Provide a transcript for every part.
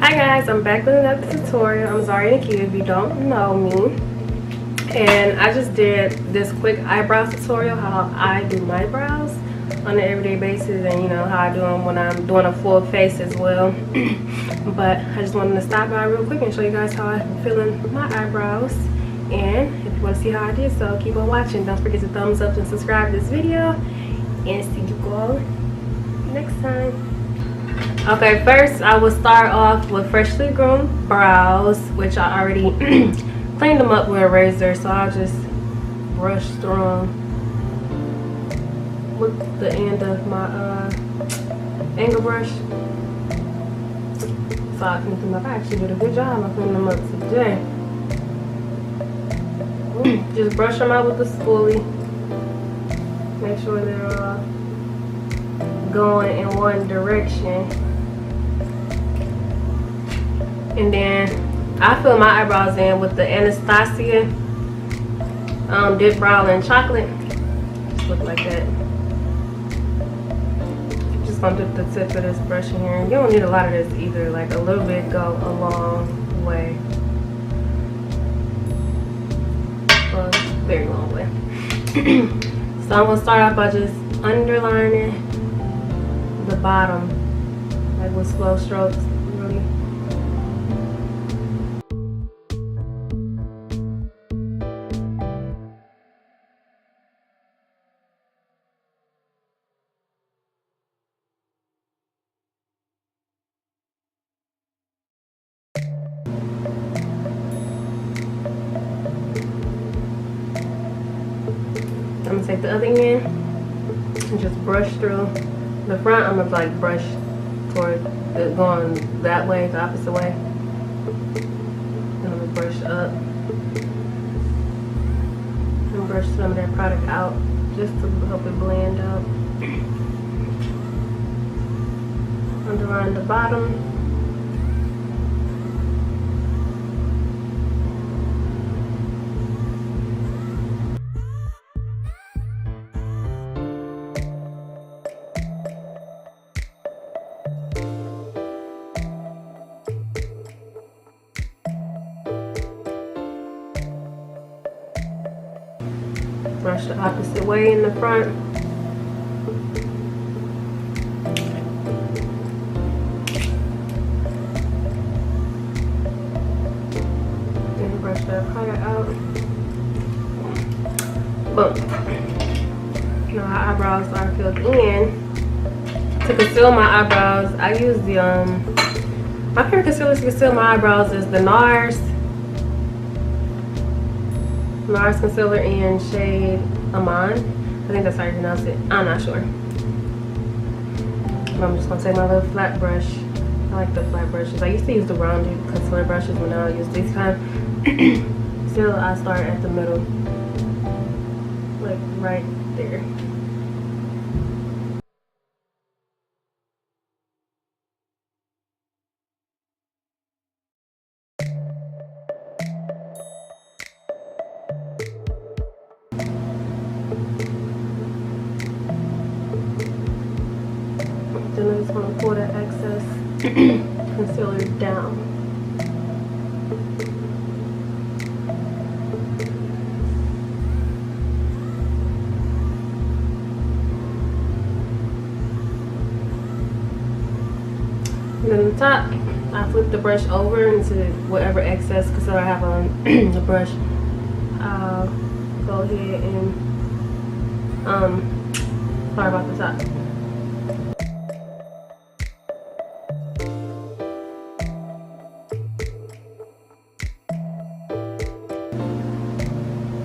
Hi guys, I'm back with another tutorial. I'm Zari Nikki if you don't know me. And I just did this quick eyebrow tutorial, how I do my brows on an everyday basis, and you know how I do them when I'm doing a full face as well. But I just wanted to stop by real quick and show you guys how I'm feeling my eyebrows. And if you want to see how I did so, keep on watching. Don't forget to thumbs up and subscribe to this video, and see you all next time. Okay, first I will start off with freshly groomed brows, which I already cleaned them up with a razor, so I'll just brush through them with the end of my angle brush. So I cleaned them up. I actually did a good job of cleaning them up today. Just brush them out with the spoolie. Make sure they're going in one direction. And then I fill my eyebrows in with the ANASTASIA DIPBROW in chocolate. Just look like that. Just gonna dip the tip of this brush in here. You don't need a lot of this either. Like a little bit go a long way. Well, very long way. So I'm gonna start off by just underlining the bottom, like with slow strokes, really. I'm gonna take the other end and just brush through the front. I'm gonna like brush toward the going that way, the opposite way. And I'm gonna brush up and brush some of that product out just to help it blend out. Underline the bottom. Brush the opposite way in the front. Then brush that product out. Boom. Now my eyebrows are filled in. To conceal my eyebrows, I use the my favorite concealer to conceal my eyebrows is the NARS concealer in shade AMANDE. I think that's how you pronounce it. I'm not sure. But I'm just gonna take my little flat brush. I like the flat brushes. I used to use the rounded concealer brushes, but now I use these kind. Still, I start at the middle, like right there. Then I just want to pull that excess concealer down. And then the top, I flip the brush over into whatever excess concealer I have on the brush. I'll go ahead and sorry about the top.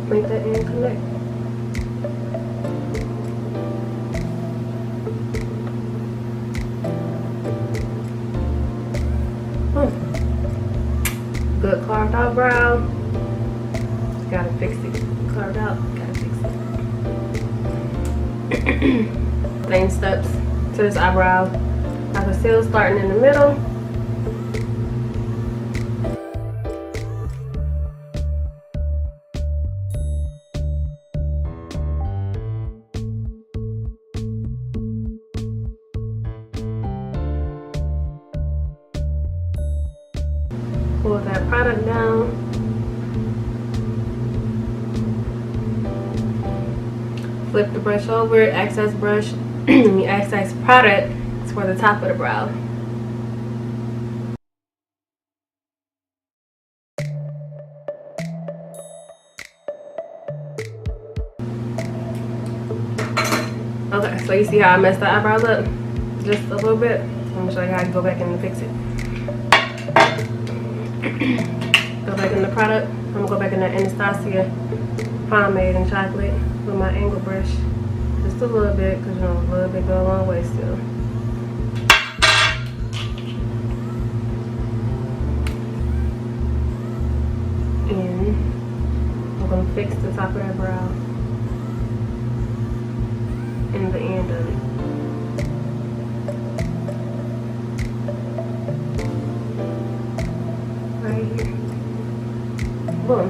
Make that end connect. Good carved out brow. Just gotta fix it. Carved out, gotta fix it. Same steps to this eyebrow. I conceal starting in the middle. pull that product down. Flip the brush over, excess brush, the excess product is for the top of the brow. Okay, so you see how I messed the eyebrows up just a little bit? I'm gonna show you how to go back in and fix it. Go back in the product. I'm gonna go back in the ANASTASIA pomade and chocolate with my angle brush. Just a little bit, because you know, a little bit go a long way still. And I'm gonna fix the top of that brow and the end of it. Right here. Boom.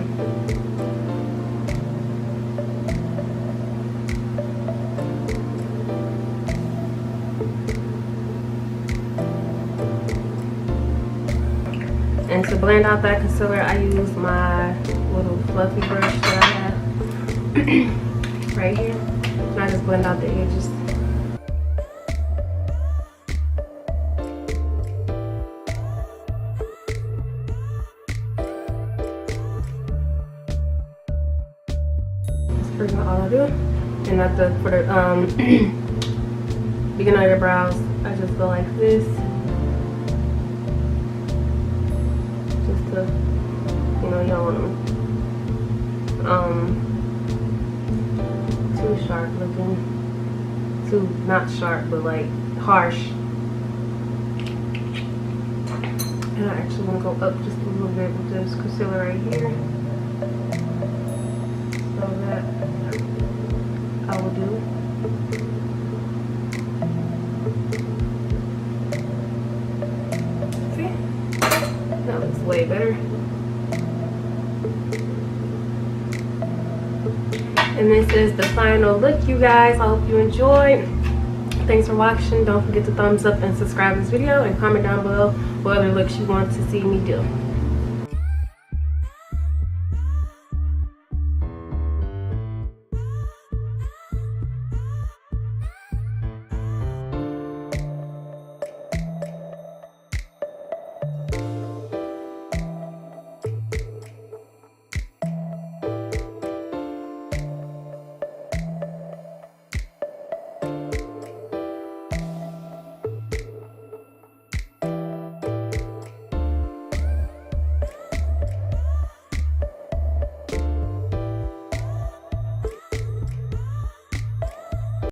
And to blend out that concealer, I use my little fluffy brush that I have right here. And I just blend out the edges. That's pretty much all I do. And for the beginning of your brows, I just go like this. You know, you don't want them too sharp looking, too not sharp, but like harsh. And I actually want to go up just a little bit with this concealer right here, so that I will do. See, that looks way better. And this is the final look, you guys. I hope you enjoyed. Thanks for watching. Don't forget to thumbs up and subscribe to this video, and comment down below what other looks you want to see me do.